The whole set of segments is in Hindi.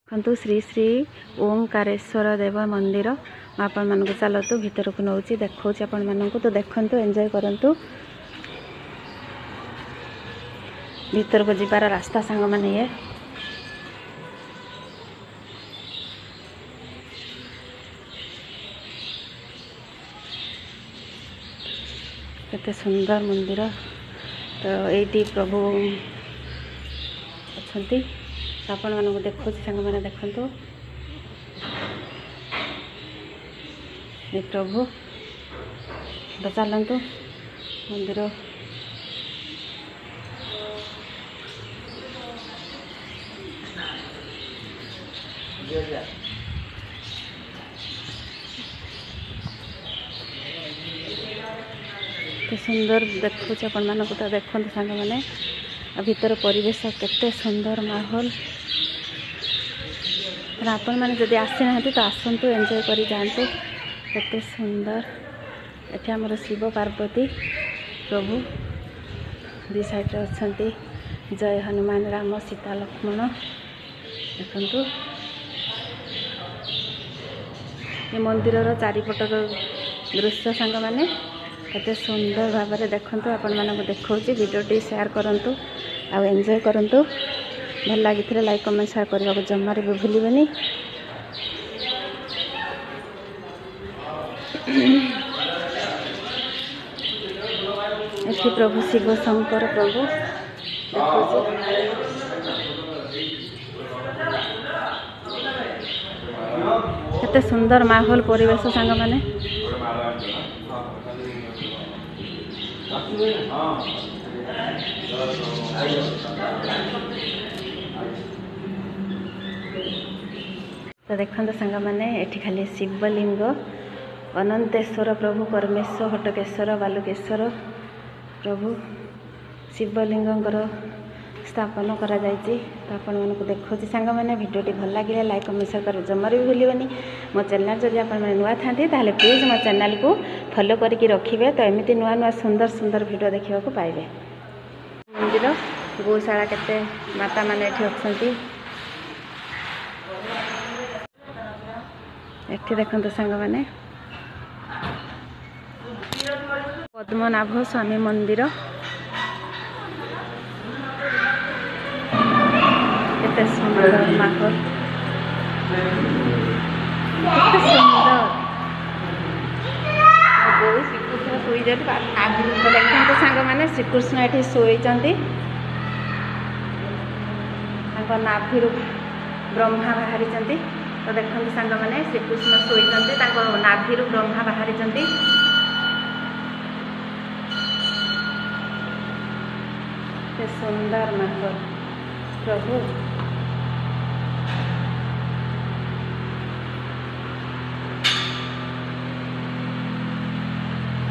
देखु श्री श्री ओंकारेश्वर देव मंदिर आपण मानक चलतु भीतर को नौ देखा आपण मानक तो देखु एंजॉय करंतु भीतर को जीवार रास्ता सांग माने ये केते सुंदर मंदिर तो ये प्रभु अच्छा आपण मानक देखु सांग मैंने देखु ये प्रभु तो चलतु मंदिर सुंदर देखु आपण मानक तो देखु सांग मैंने भीतर परिवेश केते सुंदर माहौल आपण मैंने जदि आसी ना तो आसतु एंजॉय करी जातु केते सुंदर एठी हमर शिव पार्वती प्रभु दी साइड अच्छा जय हनुमान राम सीता लक्ष्मण देखु ये मंदिर चारिपटर दृश्य सांग मैंने केते सुंदर भाव में देखु आपण मानक देखा वीडियो शेयर करंतु आ एंजॉय करंतु भल लगी लाइक कमेंट शेयर करने को जमार भी भूलिबेनी। एठी प्रभु शिव शंकर प्रभु केते सुंदर माहौल परिवेश सांग माने तो देखते सांग मैंने एठी खाली शिवलिंग अनंतेश्वर प्रभु परमेश्वर हटकेश्वर बालुकेश्वर प्रभु शिवलिंगर स्थापन करा जायछि। तो आपण मानक देखो सांग मैंने वीडियोटी भल लगे लाइक कमेंट शेयर कर जमार भी भूलिबेनी। मो चैनल जदि आपण माने नुआ थांती ताले प्लीज मो चैनल को फॉलो करके रखिबे तो एमिति नुआ नुआ सुंदर सुंदर वीडियो देखा पाइबे। मंदिर गौशाला केते माता माने एठी अछंती एठी देखंतु सांग माने पद्मनाभ स्वामी मंदिर केते सुंदर माहौल केते सुंदर गौ श्रीकृष्ण सोई देखते सांग मैंने श्रीकृष्ण ये शोचती नाभि ब्रह्मा बाहरी तो देखते सांग मैंने श्रीकृष्ण शोचती नाभि ब्रह्मा बाहरी सुंदर माहौल प्रभु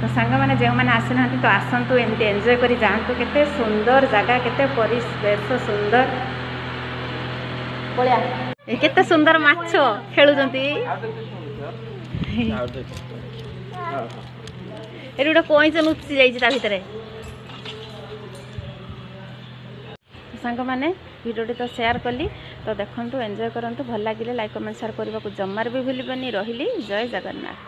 तो सांग मैंने जो मैंने आसी ना तो आसतु एमती एंजॉय करी जातु केते सुंदर जगह केते परिवेश सुंदर पलिया केते सुंदर माछ खेलुचंती एरी गोटे कईच लुचि जाइछि ता भितरे। सांग मैंने वीडियोटी तो शेयर कली तो देखंतु एंजॉय करंतु भल लगे लाइक कमेंट शेयर करने को जमार भी भूलिबेनी। रहिली जय जगन्नाथ।